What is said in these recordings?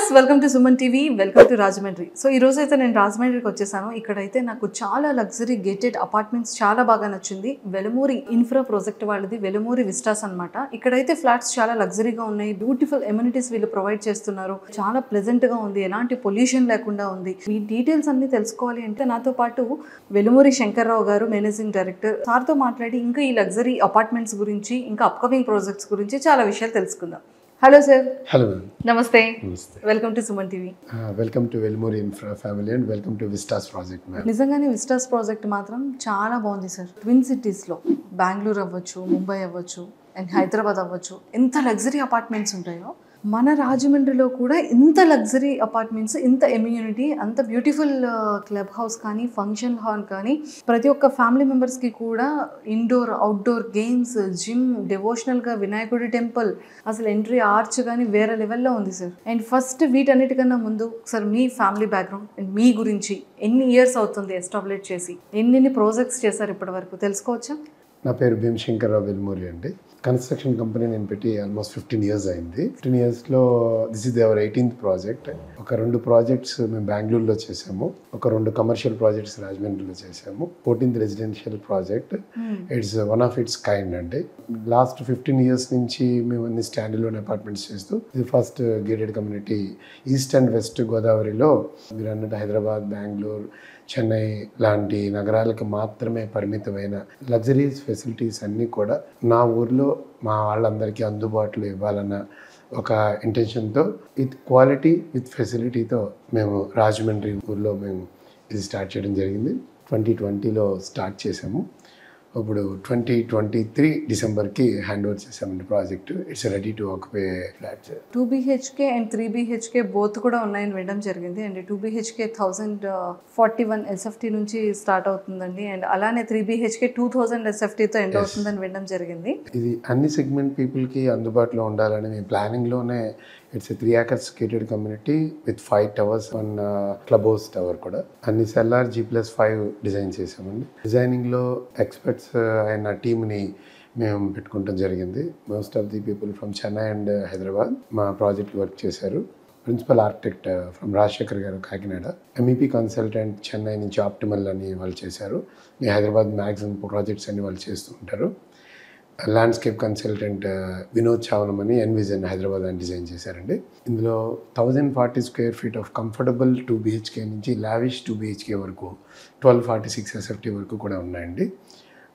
Viewers welcome to Suman TV welcome to Rajahmundry. So ఈ రోజు అయితే నేను రాజమండ్రికి వచ్చేసాను. ఇక్కడైతే నాకు చాలా లగ్జరీ గేటెడ్ అపార్ట్మెంట్స్ చాలా బాగా నచ్చింది. వెలమూరి ఇన్ఫ్రా ప్రాజెక్ట్ వాళ్ళది వెలమూరి విస్టాస్ అన్నమాట. ఇక్కడైతే ఫ్లాట్స్ చాలా లగ్జరీగా ఉన్నాయి. బ్యూటిఫుల్ ఎమ్యూనిటీస్ వీళ్ళు ప్రొవైడ్ చేస్తున్నారు. చాలా ప్లెజెంట్ గా ఉంది. ఎలాంటి పొల్యూషన్ లేకుండా ఉంది. ఈ డీటెయిల్స్ అన్ని తెలుసుకోవాలి అంటే నాతో పాటు వెలమూరి శంకర్రావు గారు మేనేజింగ్ డైరెక్టర్ సార్తో మాట్లాడి ఇంకా ఈ లగ్జరీ అపార్ట్మెంట్స్ గురించి ఇంకా అప్కమింగ్ ప్రాజెక్ట్స్ గురించి చాలా విషయాలు తెలుసుకుందాం. Hello sir. హలో నమస్తే. నమస్తే. Welcome to Suman TV. Welcome to Velmuri Infra family and welcome to Vistas project. నిజంగానే విస్టాస్ ప్రాజెక్ట్ మాత్రం చాలా బాగుంది సార్. ట్విన్ సిటీస్లో బెంగళూరు అవ్వచ్చు, ముంబై అవ్వచ్చు అండ్ హైదరాబాద్ అవ్వచ్చు, ఎంత లగ్జరీ అపార్ట్మెంట్స్ ఉంటాయో మన రాజమండ్రిలో కూడా ఇంత లగ్జరీ అపార్ట్మెంట్స్, ఇంత ఎమ్యూనిటీ, అంత బ్యూటిఫుల్ క్లబ్ హౌస్ కానీ ఫంక్షన్ హాల్ కానీ ప్రతి ఒక్క ఫ్యామిలీ మెంబర్స్కి కూడా ఇండోర్ అవుట్డోర్ గేమ్స్, జిమ్, డెవోషనల్గా వినాయకుడి టెంపుల్, అసలు ఎంట్రీ ఆర్చ్ కానీ వేరే లెవెల్లో ఉంది సార్. అండ్ ఫస్ట్ వీటన్నిటికన్నా ముందు సార్ మీ ఫ్యామిలీ బ్యాక్గ్రౌండ్ అండ్ మీ గురించి ఎన్ని ఇయర్స్ అవుతుంది ఎస్టాబ్లిష్ చేసి, ఎన్ని ప్రాజెక్ట్స్ చేశారు ఇప్పటి వరకు తెలుసుకోవచ్చా? నా పేరు భీమశంకర్రావు వెల్మూరి అండి. కన్స్ట్రక్షన్ కంపెనీ నేను పెట్టి ఆల్మోస్ట్ 15 years అయింది. 15 yearsలో this is our 18th project. ఒక 2 ప్రాజెక్ట్స్ మేము బెంగళూరులో చేసాము, ఒక 2 కమర్షియల్ ప్రాజెక్ట్స్ రాజమండ్రిలో చేసాము. 14th residential project. It's one of it's kind అండి. లాస్ట్ 15 years నుంచి మేము అన్ని స్టాండ్ లోన్ అపార్ట్మెంట్స్ చేస్తూ ఇది first gated community east and west గోదావరిలో మీరు అన్నట్టు హైదరాబాద్, బెంగళూరు, చెన్నై లాంటి నగరాలకు మాత్రమే పరిమితమైన లగ్జరీస్ ఫెసిలిటీస్ అన్నీ కూడా నా ఊర్లో మా వాళ్ళందరికీ అందుబాటులో ఇవ్వాలన్న ఒక ఇంటెన్షన్తో విత్ క్వాలిటీ విత్ ఫెసిలిటీతో మేము రాజమండ్రి ఊర్లో మేము ఇది స్టార్ట్ చేయడం జరిగింది. 2020లో స్టార్ట్ చేసాము. ఇప్పుడు 2023 డిసెంబర్కి హ్యాండ్ ఓవర్ చేసామండి project. It's ready to occupy flats. 2 BHK and 3 BHK both కూడా ఉన్నాయని వినడం జరిగింది. అండ్ 2 BHK 1041 SFT నుంచి స్టార్ట్ అవుతుందండి. అండ్ అలానే 3 BHK 2000 SFTతో ఎండ్ అవుతుందని వినడం జరిగింది. ఇది అన్ని సెగ్మెంట్ పీపుల్కి అందుబాటులో ఉండాలని మేము ప్లానింగ్లోనే it's 3 acres gated community with 5 towers, 1 club house tower కూడా. అన్ని సెల్లార్ G+5 డిజైన్ చేసామండి. డిజైనింగ్లో ఎక్స్పర్ట్స్ అయిన టీమ్ని మేము పెట్టుకుంటాం జరిగింది. Most of the people from Chennai and Hyderabad మా ప్రాజెక్ట్ వర్క్ చేశారు. ప్రిన్సిపల్ ఆర్కిటెక్ట్ ఫ్రమ్ రాజశేఖర్ గారు కాకినాడ, MEP కన్సల్టెంట్ చెన్నై నుంచి ఆప్టిమల్ అని వాళ్ళు చేశారు. మీ హైదరాబాద్ మ్యాక్సిమం ప్రాజెక్ట్స్ అన్ని వాళ్ళు చేస్తూ ఉంటారు. ల్యాండ్స్కేప్ కన్సల్టెంట్ వినోద్ చావనం అని ఎన్విజన్ హైదరాబాద్ అని డిజైన్ చేశారండి. ఇందులో 1040 square feet of comfortable 2 BHK నుంచి లావిష్ 2 BHK వరకు 1246 SFT వరకు కూడా ఉన్నాయండి.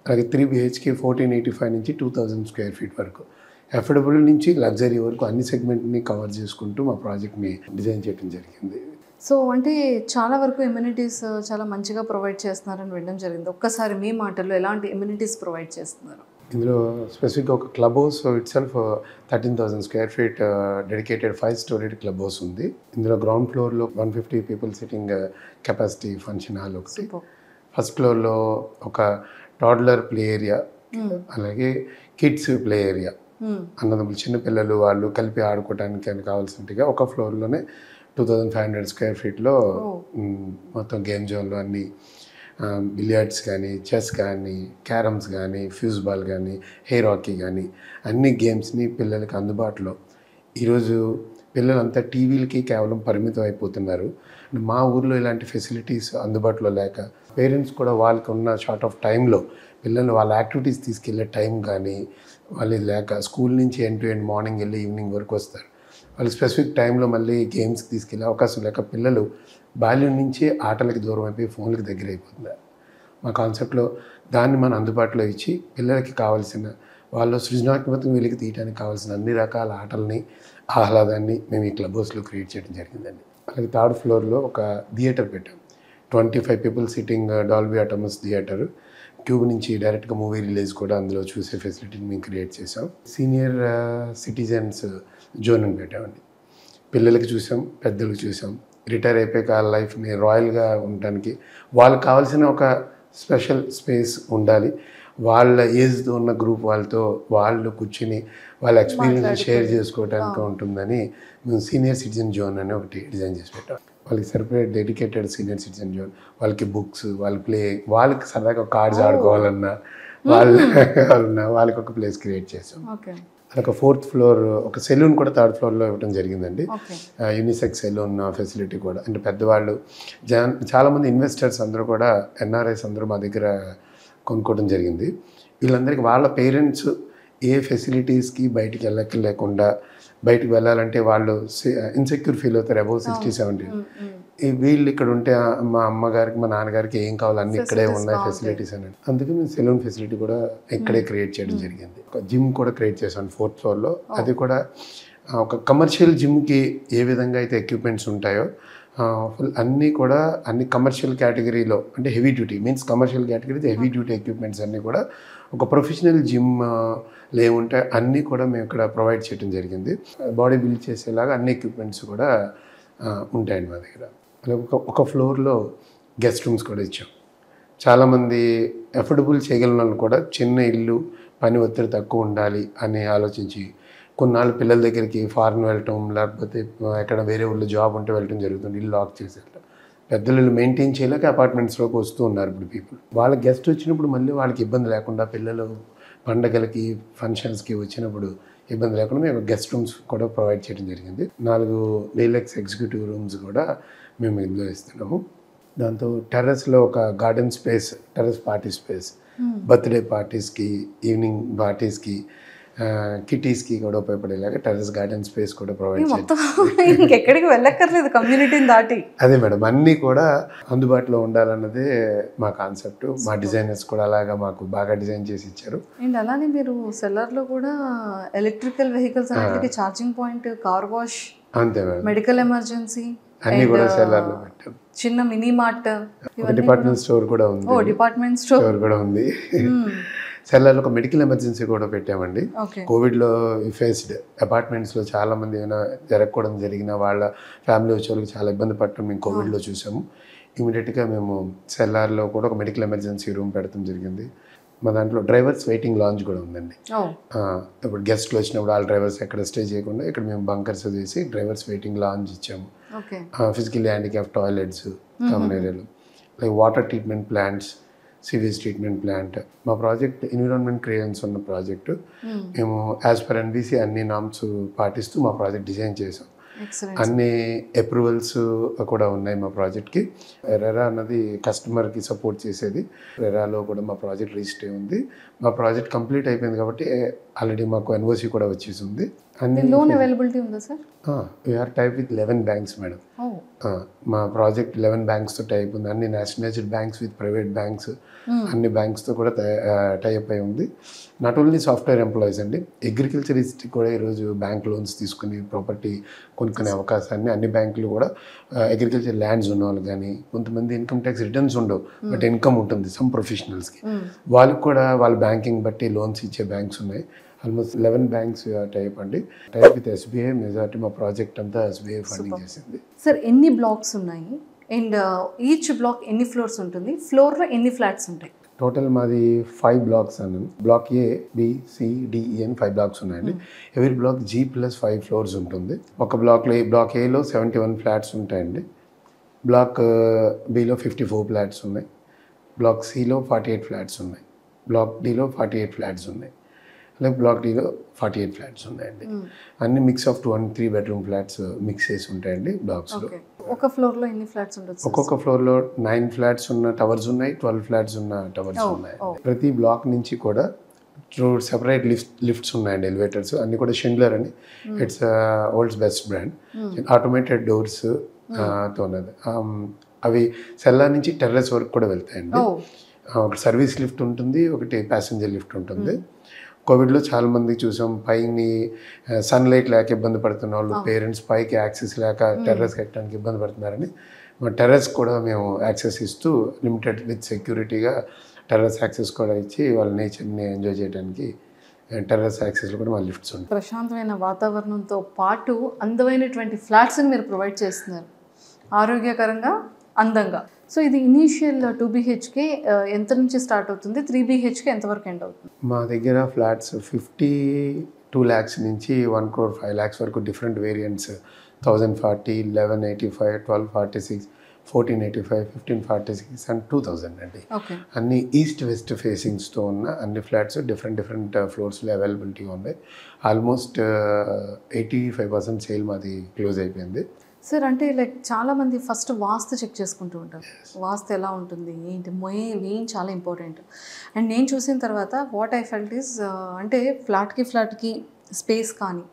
అలాగే 3 BHK 1485 నుంచి 2000 square feet వరకు అఫోర్డబుల్ నుంచి లగ్జరీ వరకు అన్ని సెగ్మెంట్ని కవర్ చేసుకుంటూ మా ప్రాజెక్ట్ని డిజైన్ చేయడం జరిగింది. సో అంటే చాలా వరకు ఎమ్యూనిటీస్ చాలా మంచిగా ప్రొవైడ్ చేస్తున్నారని వినడం జరిగింది. ఒక్కసారి మీ మాటల్లో ఎలాంటి ఎమ్యూనిటీస్ ప్రొవైడ్ చేస్తున్నారు? ఇందులో స్పెసిఫిక్గా ఒక club house it self 13,000 square feet dedicated 5-storied club house ఉంది. ఇందులో గ్రౌండ్ ఫ్లోర్లో 150 people sitting capacity function hall ఒకటి, ఫస్ట్ ఫ్లోర్లో ఒక టాడ్లర్ ప్లే ఏరియా, అలాగే కిడ్స్ ప్లే ఏరియా, అన్నదమ్ములు చిన్నపిల్లలు వాళ్ళు కలిపి ఆడుకోవడానికి అని కావాల్సినట్టుగా ఒక ఫ్లోర్లోనే 2500 square feetలో మొత్తం గేమ్ జోన్లో అన్ని బిలియర్డ్స్ కానీ, చెస్ కానీ, క్యారమ్స్ కానీ, ఫ్యూజ్ బాల్ కానీ, హెయిర్ హాకీ కానీ అన్ని గేమ్స్ని పిల్లలకి అందుబాటులో. ఈరోజు పిల్లలంతా టీవీలకి కేవలం పరిమితం అయిపోతున్నారు. మా ఊర్లో ఇలాంటి ఫెసిలిటీస్ అందుబాటులో లేక పేరెంట్స్ కూడా వాళ్ళకి ఉన్న షార్ట్ ఆఫ్ టైంలో పిల్లల్ని వాళ్ళ యాక్టివిటీస్ తీసుకెళ్ళే టైం కానీ వాళ్ళు లేక స్కూల్ నుంచి ఎండ్ టు ఎండ్ మార్నింగ్ వెళ్ళి ఈవినింగ్ వరకు వస్తారు. వాళ్ళు స్పెసిఫిక్ టైంలో మళ్ళీ గేమ్స్కి తీసుకెళ్ళే అవకాశం లేక పిల్లలు బాల్యం నుంచి ఆటలకి దూరం అయిపోయి ఫోన్లకి దగ్గర అయిపోతున్నారు. మా కాన్సెప్ట్లో దాన్ని మనం అందుబాటులో ఇచ్చి పిల్లలకి కావాల్సిన వాళ్ళు సృజనాత్మకతను వెలికి తీయడానికి కావాల్సిన అన్ని రకాల ఆటలని, ఆహ్లాదాన్ని మేము ఈ క్లబ్ హౌస్లో క్రియేట్ చేయడం జరిగిందండి. అలాగే 3rd floorలో ఒక థియేటర్ పెట్టాం. 25 people sitting Dolby Atmos theatre. Qube నుంచి డైరెక్ట్గా మూవీ రిలీజ్ కూడా అందులో చూసే ఫెసిలిటీని మేము క్రియేట్ చేసాం. సీనియర్ సిటిజన్స్ జోన్ అని పెట్టామండి. పిల్లలకి చూసాం, పెద్దలకు చూసాం. రిటైర్ అయిపోయాక ఆ లైఫ్ని రాయల్గా ఉండడానికి వాళ్ళకి కావాల్సిన ఒక స్పెషల్ స్పేస్ ఉండాలి. వాళ్ళ ఏజ్తో ఉన్న గ్రూప్ వాళ్ళతో వాళ్ళు కూర్చుని వాళ్ళ ఎక్స్పీరియన్స్ షేర్ చేసుకోవడానికి ఉంటుందని మేము సీనియర్ సిటిజన్ జోన్ అని ఒకటి డిజైన్ చేసి పెట్టాం. వాళ్ళకి సరిపడే డెడికేటెడ్ సీనియర్ సిటిజన్ జోన్, వాళ్ళకి బుక్స్, వాళ్ళ ప్లే, వాళ్ళకి సరదాగా కార్డ్స్ ఆడుకోవాలన్నా వాళ్ళకి ఒక ప్లేస్ క్రియేట్ చేసాం. ఓకే. అదొక 4th ఫ్లోర్ ఒక సెలూన్ కూడా 3rd ఫ్లోర్లో ఇవ్వడం జరిగిందండి. ఓకే. యూనిసెక్స్ సెలూన్ ఫెసిలిటీ కూడా, అంటే పెద్దవాళ్ళు చాలామంది ఇన్వెస్టర్స్ అందరూ కూడా ఎన్ఆర్ఐస్ అందరూ మా దగ్గర కొనుక్కోవడం జరిగింది. వీళ్ళందరికీ వాళ్ళ పేరెంట్స్ ఏ ఫెసిలిటీస్కి బయటికి లేకుండా బయటికి వెళ్ళాలంటే వాళ్ళు ఇన్సెక్యూర్ ఫీల్ అవుతారు అబౌవ్ 60-70. వీళ్ళు ఇక్కడ ఉంటే మా అమ్మగారికి మా నాన్నగారికి ఏం కావాలి అన్నీ ఇక్కడే ఉన్నాయి ఫెసిలిటీస్ అని. అందుకే మేము సెలూన్ ఫెసిలిటీ కూడా ఇక్కడే క్రియేట్ చేయడం జరిగింది. ఒక జిమ్ కూడా క్రియేట్ చేశాను 4th ఫ్లోర్లో. అది కూడా ఒక కమర్షియల్ జిమ్కి ఏ విధంగా అయితే ఎక్విప్మెంట్స్ ఉంటాయో అన్నీ కూడా అన్ని కమర్షియల్ కేటగిరీలో, అంటే heavy duty means commercial category heavy duty equipments అన్నీ కూడా ఒక ప్రొఫెషనల్ జిమ్ లేవుంటే అన్నీ కూడా మేము ఇక్కడ ప్రొవైడ్ చేయడం జరిగింది. బాడీ బిల్డ్ చేసేలాగా అన్ని ఎక్విప్మెంట్స్ కూడా ఉంటాయండి మా దగ్గర. అలాగే ఒక ఫ్లోర్లో గెస్ట్ రూమ్స్ కూడా ఇచ్చాం. చాలామంది అఫోర్డబుల్ చేయగలిగిన వాళ్ళు కూడా చిన్న ఇల్లు, పని ఒత్తిడి తక్కువ ఉండాలి అని ఆలోచించి కొన్నాళ్ళు పిల్లల దగ్గరికి ఫారెన్ వెళ్ళటం, లేకపోతే ఎక్కడ వేరే ఊళ్ళో జాబ్ ఉంటే వెళ్ళటం జరుగుతుంది. ఇల్లు లాక్ చేసి వెళ్ళటం, పెద్దలు మెయింటైన్ చేయలేక అపార్ట్మెంట్స్లోకి వస్తూ ఉన్నారు ఇప్పుడు పీపుల్. వాళ్ళ గెస్ట్ వచ్చినప్పుడు మళ్ళీ వాళ్ళకి ఇబ్బంది లేకుండా, పిల్లలు పండగలకి ఫంక్షన్స్కి వచ్చినప్పుడు ఇబ్బంది లేకుండా మేము గెస్ట్ రూమ్స్ కూడా ప్రొవైడ్ చేయడం జరిగింది. 4 డీలక్స్ ఎగ్జిక్యూటివ్ రూమ్స్ కూడా మేము ఇందులో ఇస్తున్నాము. దాంతో టెర్రస్లో ఒక garden space, terrace party space, birthday పార్టీస్కి, ఈవినింగ్ పార్టీస్కి, కిటీస్కి కూడా ఉపయోగపడేలాగా టెర్రస్ గార్డెన్ స్పేస్ కూడా ప్రొవైడ్ చేస్తాం. ఇంకెక్కడికి వెళ్ళక్కర్లేదు కమ్యూనిటీని దాటి. అదే మేడం, అన్నీ కూడా అందుబాటులో ఉండాలన్నదే మా కాన్సెప్ట్. మా డిజైనర్స్ కూడా అలాగా మాకు బాగా డిజైన్ చేసి ఇచ్చారు. అండ్ అలానే మీరు సెల్లర్లో కూడా ఎలక్ట్రికల్ వెహికల్స్ అన్నిటికీ ఛార్జింగ్ పాయింట్, కార్ వాష్, అంతే మేడం, మెడికల్ ఎమర్జెన్సీ అన్నీ కూడా సెల్లర్లో పెట్టాం. చిన్న మినీ మార్ట్, డిపార్ట్మెంట్ స్టోర్ కూడా ఉంది. డిపార్ట్మెంట్ స్టోర్ కూడా ఉంది. సెల్లర్లో ఒక మెడికల్ ఎమర్జెన్సీ కూడా పెట్టామండి. కోవిడ్లో ఫేస్డ్ అపార్ట్మెంట్స్లో చాలామంది ఏమైనా జరగకూడదు జరిగిన వాళ్ళ ఫ్యామిలీ వచ్చే వాళ్ళకి చాలా ఇబ్బంది పడటం మేము కోవిడ్లో చూసాము. ఇమీడియట్గా మేము సెల్లార్లో కూడా ఒక మెడికల్ ఎమర్జెన్సీ రూమ్ పెట్టడం జరిగింది. మా దాంట్లో డ్రైవర్స్ వెయిటింగ్ లాంజ్ కూడా ఉందండి. ఇప్పుడు గెస్ట్లు వచ్చినప్పుడు వాళ్ళ డ్రైవర్స్ ఎక్కడ స్టే చేయకుండా ఇక్కడ మేము బంకర్స్ చేసి డ్రైవర్స్ వెయిటింగ్ లాంజ్ ఇచ్చాము. ఫిజికల్లీ హ్యాండిక్యాప్ టాయిలెట్స్ కామన్ ఏరియాలో, like water treatment plants, sewage treatment plant. మా ప్రాజెక్ట్ ఎన్విరాన్మెంట్ క్లియరెన్స్ ఉన్న ప్రాజెక్టు. మేము యాజ్ పర్ ఎన్బీసీ అన్ని నామ్స్ పాటిస్తూ మా ప్రాజెక్ట్ డిజైన్ చేసాం. అన్ని అప్రూవల్స్ కూడా ఉన్నాయి మా ప్రాజెక్ట్కి. రెరా అన్నది కస్టమర్కి సపోర్ట్ చేసేది. రెరాలో కూడా మా ప్రాజెక్ట్ రిజిస్టర్ ఉంది. మా ప్రాజెక్ట్ కంప్లీట్ అయిపోయింది కాబట్టి ఆల్రెడీ మాకు ఎన్ఓసి కూడా వచ్చేసి ఉంది. అన్ని లోన్ అవైలబిలిటీ ఉందా sir? We are tie up with 11 banks madam. మా ప్రాజెక్ట్ 11 బ్యాంక్స్తో టైప్ ఉంది. అన్ని nationalized banks with private banks, అన్ని బ్యాంక్స్తో కూడా టైప్ అయి ఉంది. నాట్ ఓన్లీ సాఫ్ట్వేర్ ఎంప్లాయీస్ అండి, అగ్రికల్చరిస్ట్ కూడా ఈరోజు బ్యాంక్ లోన్స్ తీసుకుని ప్రాపర్టీ కొనుక్కునే అవకాశాన్ని అన్ని బ్యాంకులు కూడా, అగ్రికల్చర్ ల్యాండ్స్ ఉన్న వాళ్ళు కానీ, కొంతమంది ఇన్కమ్ ట్యాక్స్ రిటర్న్స్ ఉండవు బట్ ఇన్కమ్ ఉంటుంది సమ్ ప్రొఫెషనల్స్కి, వాళ్ళకి కూడా వాళ్ళ బ్యాంకింగ్ బట్టి లోన్స్ ఇచ్చే బ్యాంక్స్ ఉన్నాయి. ఆల్మోస్ట్ 11 బ్యాంక్స్ టైప్ అండి. Type with SBI. మెజారిటీ మా ప్రాజెక్ట్ అంతా ఎస్బీఐ ఫండింగ్ చేసింది. సార్ ఎన్ని బ్లాక్స్ ఉన్నాయి అండ్ ఈచ్ బ్లాక్ ఎన్ని ఫ్లోర్స్ ఉంటుంది? ఫ్లోర్లో ఎన్ని ఫ్లాట్స్ ఉంటాయి? టోటల్ మాది 5 బ్లాక్స్ అన్నాను. బ్లాక్ ఏ, బి, సి, డి, ఈ అని 5 బ్లాక్స్ ఉన్నాయండి. ఎవరీ బ్లాక్ G+5 ఫ్లోర్స్ ఉంటుంది. ఒక బ్లాక్లో బ్లాక్ ఏలో 71 ఫ్లాట్స్ ఉంటాయండి. బ్లాక్ బిలో 54 ఫ్లాట్స్ ఉన్నాయి. బ్లాక్ సిలో 48 ఫ్లాట్స్ ఉన్నాయి. బ్లాక్ డిలో 48 ఫ్లాట్స్ ఉన్నాయి. అలాగే బ్లాక్ డిలో 48 ఫ్లాట్స్ ఉన్నాయండి. అన్ని mix of 2 and 3 bedroom flats mix చేసి ఉంటాయండి బ్లాక్స్లో. ఒక ఫ్లోర్లో ఎన్ని ఫ్లాట్స్ ఉంటుంది? ఒక్కొక్క ఫ్లోర్లో 9 ఫ్లాట్స్ ఉన్న టవర్స్ ఉన్నాయి, 12 ఫ్లాట్స్ ఉన్న టవర్స్ ఉన్నాయి. ప్రతి బ్లాక్ నుంచి కూడా సెపరేట్ లిఫ్ట్స్ ఉన్నాయండి, ఎలివేటర్స్ అన్ని కూడా షిండ్లర్ అని, it's world's best brand. Automated doors తో ఉన్నది. అవి సెల్లార్ నుంచి టెర్రస్ వరకు కూడా వెళ్తాయండి. ఒక సర్వీస్ లిఫ్ట్ ఉంటుంది, ఒకటి ప్యాసింజర్ లిఫ్ట్ ఉంటుంది. కోవిడ్లో చాలామంది చూసాం, పైని సన్లైట్ లేక ఇబ్బంది పడుతున్న వాళ్ళు, పేరెంట్స్ పైకి యాక్సెస్ లేక టెర్రస్కి ఎక్కడానికి ఇబ్బంది పడుతున్నారని మా టెర్రస్ కూడా మేము యాక్సెస్ ఇస్తూ లిమిటెడ్ విత్ సెక్యూరిటీగా టెర్రస్ యాక్సెస్ కూడా ఇచ్చి వాళ్ళ నేచర్ని ఎంజాయ్ చేయడానికి టెర్రస్ యాక్సెస్లో కూడా మా లిఫ్ట్స్ ఉంటాయి. ప్రశాంతమైన వాతావరణంతో పాటు అందమైనటువంటి ఫ్లాట్స్ని మీరు ప్రొవైడ్ చేస్తున్నారు, ఆరోగ్యకరంగా, అందంగా. సో ఇది ఇనీషియల్ 2 BHK ఎంత నుంచి స్టార్ట్ అవుతుంది? 3 BHK ఎంతవరకు ఎండ్ అవుతుంది? మా దగ్గర ఫ్లాట్స్ 52 lakhs నుంచి 1 crore 5 lakhs వరకు డిఫరెంట్ వేరియంట్స్, 1040, 1185, 1246, 1485, 1546 అండ్ 2000 అండి. ఓకే. అన్ని ఈస్ట్ వెస్ట్ ఫేసింగ్స్తో ఉన్న అన్ని ఫ్లాట్స్ డిఫరెంట్ ఫ్లోర్స్లో అవైలబిలిటీ ఉన్నాయి. ఆల్మోస్ట్ 85% సేల్ మాది క్లోజ్ అయిపోయింది. సార్ అంటే లైక్ చాలామంది ఫస్ట్ వాస్తు చెక్ చేసుకుంటూ ఉంటారు. వాస్తు ఎలా ఉంటుంది ఏంటి మెయిన్ చాలా ఇంపార్టెంట్. అండ్ నేను చూసిన తర్వాత వాట్ ఐ ఫెల్ట్ ఈస్ అంటే ఫ్లాట్కి స్పేస్ కానీ,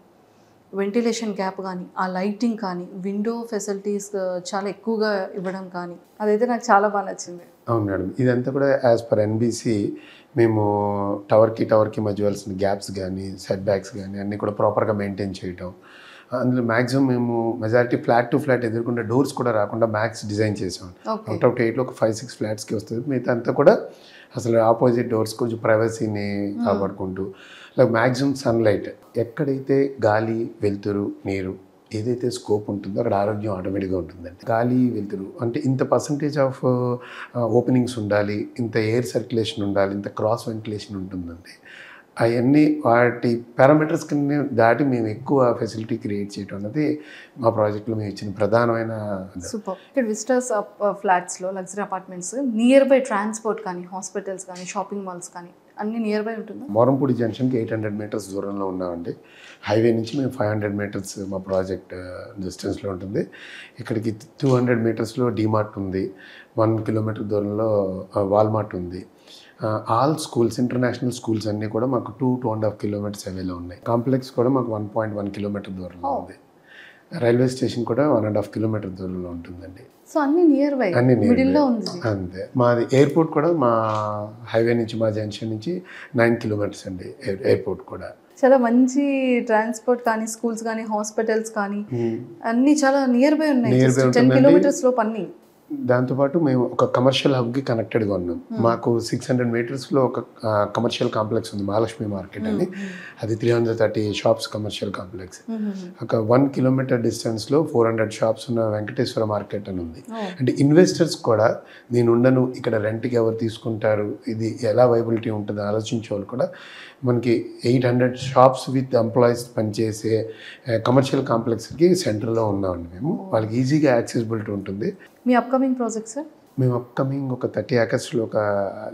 వెంటిలేషన్ గ్యాప్ కానీ, ఆ లైటింగ్ కానీ, విండో ఫెసిలిటీస్ చాలా ఎక్కువగా ఇవ్వడం కానీ, అదైతే నాకు చాలా బాగా నచ్చింది. అవును మేడం, ఇదంతా కూడా యాజ్ పర్ ఎన్బీసీ మేము టవర్కి మధ్య వలసిన గ్యాప్స్ కానీ, సెట్ బ్యాక్స్ కానీ అన్నీ కూడా ప్రాపర్గా మెయింటైన్ చేయటం. అందులో మ్యాక్సిమం మేము మెజారిటీ ఫ్లాట్ టు ఫ్లాట్ ఎదుర్కొంటే డోర్స్ కూడా రాకుండా మ్యాక్స్ డిజైన్ చేసాం. అవుట్ ఆఫ్ 8లో ఒక 5-6 ఫ్లాట్స్కి వస్తుంది. మిగతా అంతా కూడా అసలు ఆపోజిట్ డోర్స్ కొంచెం ప్రైవసీని కాపాడుకుంటూ లైక్ మ్యాక్సిమం సన్లైట్, ఎక్కడైతే గాలి వెలుతురు నీరు ఏదైతే స్కోప్ ఉంటుందో అక్కడ ఆరోగ్యం ఆటోమేటిక్గా ఉంటుందండి. గాలి వెలుతురు అంటే ఇంత పర్సంటేజ్ ఆఫ్ ఓపెనింగ్స్ ఉండాలి, ఇంత ఎయిర్ సర్క్యులేషన్ ఉండాలి, ఇంత క్రాస్ వెంటిలేషన్ ఉంటుందండి. అవన్నీ వాటి పారామీటర్స్ కింద దాటి మేము ఎక్కువ ఫెసిలిటీ క్రియేట్ చేయడం అనేది మా ప్రాజెక్ట్లో మేము ఇచ్చిన ప్రధానమైన. సూపర్. ఇక్కడ విస్టాస్ ఫ్లాట్స్లో luxury apartments nearby transport కానీ, హాస్పిటల్స్ కానీ, షాపింగ్ మాల్స్ కానీ అన్నీ నియర్ బై ఉంటుందా? మోరంపూడి జంక్షన్కి 800 మీటర్స్ దూరంలో ఉన్నామండి. హైవే నుంచి మేము 500 మీటర్స్ మా ప్రాజెక్ట్ డిస్టెన్స్లో ఉంటుంది. ఇక్కడికి 200 మీటర్స్లో డీమార్ట్ ఉంది, 1 కిలోమీటర్ దూరంలో వాల్మార్ట్ ఉంది. ఆల్ స్కూల్స్, ఇంటర్నేషనల్ స్కూల్స్ అన్నీ కూడా మాకు 2-2.5 కిలోమీటర్స్ అవేలో ఉన్నాయి. కాంప్లెక్స్ కూడా మాకు 1.1 కిలోమీటర్ దూరంలో ఉంది. రైల్వే స్టేషన్ కూడా 1.5 కిలోమీటర్ దూరంలో ఉంటుందండి. సో అన్ని నియర్ బై, మిడిల్లో ఉంది. అంతే. మాది ఎయిర్పోర్ట్ కూడా మా హైవే నుంచి మా జంక్షన్ నుంచి 9 కిలోమీటర్స్ అండి ఎయిర్పోర్ట్ కూడా. చాలా మంచి ట్రాన్స్పోర్ట్ కానీ, స్కూల్స్ కానీ, హాస్పిటల్స్ కానీ అన్ని చాలా నియర్ బై ఉన్నాయి. 10 కిలోమీటర్స్ లోపు అన్ని. దాంతోపాటు మేము ఒక కమర్షియల్ హబ్కి కనెక్టెడ్గా ఉన్నాం. మాకు 600 మీటర్స్లో ఒక కమర్షియల్ కాంప్లెక్స్ ఉంది, మహాలక్ష్మి మార్కెట్ అని. అది 330 షాప్స్ కమర్షియల్ కాంప్లెక్స్. ఒక 1 కిలోమీటర్ డిస్టెన్స్లో 400 షాప్స్ ఉన్న వెంకటేశ్వర మార్కెట్ అని ఉంది. అంటే ఇన్వెస్టర్స్ కూడా నేను ఉండను ఇక్కడ రెంట్కి ఎవరు తీసుకుంటారు, ఇది ఎలా వైబిలిటీ ఉంటుంది ఆలోచించే వాళ్ళు కూడా మనకి 800 షాప్స్ విత్ ఎంప్లాయీస్ పనిచేసే కమర్షియల్ కాంప్లెక్స్కి సెంటర్లో ఉన్నామండి మేము. వాళ్ళకి ఈజీగా యాక్సెసిబిలిటీ ఉంటుంది. మీ అప్కమింగ్ ప్రాజెక్ట్ సార్? మేము అప్కమింగ్ ఒక 30 acresలో ఒక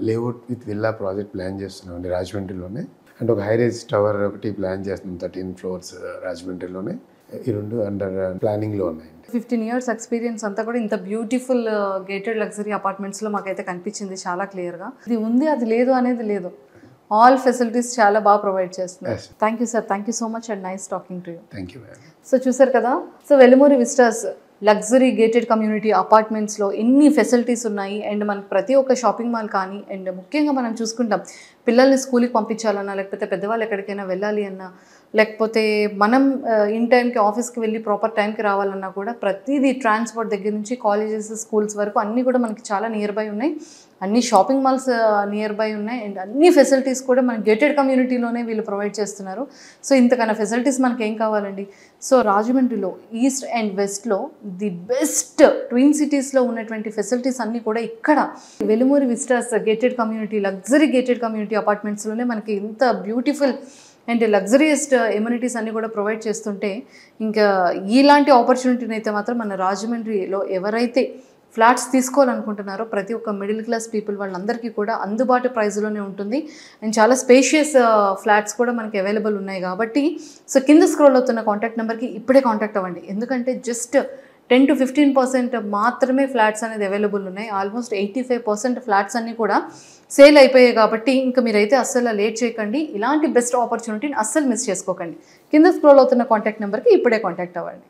layout with villa project plan చేస్తున్నామండి రాజమండ్రిలోనే. అండ్ ఒక హైరేజ్ టవర్ ఒకటి ప్లాన్ చేస్తున్నాం 13 ఫ్లోర్స్ రాజమండ్రిలోనే. ఈ 2 అండర్ ప్లానింగ్లో ఉన్నాయండి. 15 years ఎక్స్పీరియన్స్ అంతా కూడా ఇంత బ్యూటిఫుల్ గేటెడ్ లగ్జరీ అపార్ట్మెంట్స్లో మాకైతే కనిపించింది చాలా క్లియర్గా. ఇది ఉంది అది లేదు అనేది లేదు, ఆల్ ఫెసిలిటీస్ చాలా బాగా ప్రొవైడ్ చేస్తున్నారు. Thank you sir, thank you so much and nice talking to you. Thank you ma'am. So చూసారు కదా, so Velumuri Vistas luxury gated community అపార్ట్మెంట్స్లో ఎన్ని ఫెసిలిటీస్ ఉన్నాయి. అండ్ మనకి ప్రతి ఒక్క షాపింగ్ మాల్ కానీ, అండ్ ముఖ్యంగా మనం చూసుకుంటాం పిల్లల్ని స్కూల్కి పంపించాలన్నా, లేకపోతే పెద్దవాళ్ళు ఎక్కడికైనా వెళ్ళాలి అన్నా, లేకపోతే మనం ఇన్ టైంకి ఆఫీస్కి వెళ్ళి ప్రాపర్ టైంకి రావాలన్నా కూడా ప్రతిదీ ట్రాన్స్పోర్ట్ దగ్గర నుంచి కాలేజెస్, స్కూల్స్ వరకు అన్నీ కూడా మనకి చాలా నియర్ బై ఉన్నాయి. అన్ని షాపింగ్ మాల్స్ నియర్ బై ఉన్నాయి. అండ్ అన్ని ఫెసిలిటీస్ కూడా మన గేటెడ్ కమ్యూనిటీలోనే వీళ్ళు ప్రొవైడ్ చేస్తున్నారు. సో ఇంతకన్నా ఫెసిలిటీస్ మనకి ఏం కావాలండి. సో రాజమండ్రిలో ఈస్ట్ అండ్ వెస్ట్లో ది బెస్ట్ ట్విన్ సిటీస్లో ఉన్నటువంటి ఫెసిలిటీస్ అన్నీ కూడా ఇక్కడ Velumuri Vistas gated community, luxury gated community అపార్ట్మెంట్స్లోనే మనకి ఇంత బ్యూటిఫుల్ అండ్ లగ్జరియస్ట్ ఎమ్యూనిటీస్ అన్నీ కూడా ప్రొవైడ్ చేస్తుంటే, ఇంకా ఇలాంటి ఆపర్చునిటీని అయితే మాత్రం మన రాజమండ్రిలో ఎవరైతే ఫ్లాట్స్ తీసుకోవాలనుకుంటున్నారో ప్రతి ఒక్క మిడిల్ క్లాస్ పీపుల్ వాళ్ళందరికీ కూడా అందుబాటు ప్రైస్లోనే ఉంటుంది. అండ్ చాలా స్పేషియస్ ఫ్లాట్స్ కూడా మనకి అవైలబుల్ ఉన్నాయి కాబట్టి సో కింద స్క్రోల్ అవుతున్న కాంటాక్ట్ నెంబర్కి ఇప్పుడే కాంటాక్ట్ అవ్వండి. ఎందుకంటే జస్ట్ 10 to 15% మాత్రమే ఫ్లాట్స్ అనేది అవైలబుల్ ఉన్నాయి. ఆల్మోస్ట్ 85% ఫ్లాట్స్ అన్నీ కూడా సేల్ అయిపోయాయి కాబట్టి ఇంకా మీరైతే అస్సలు లేట్ చేయకండి. ఇలాంటి బెస్ట్ ఆపర్చునిటీని అస్సలు మిస్ చేసుకోకండి. కింద స్క్రోల్ అవుతున్న కాంటాక్ట్ నెంబర్కి ఇప్పుడే కాంటాక్ట్ అవ్వండి.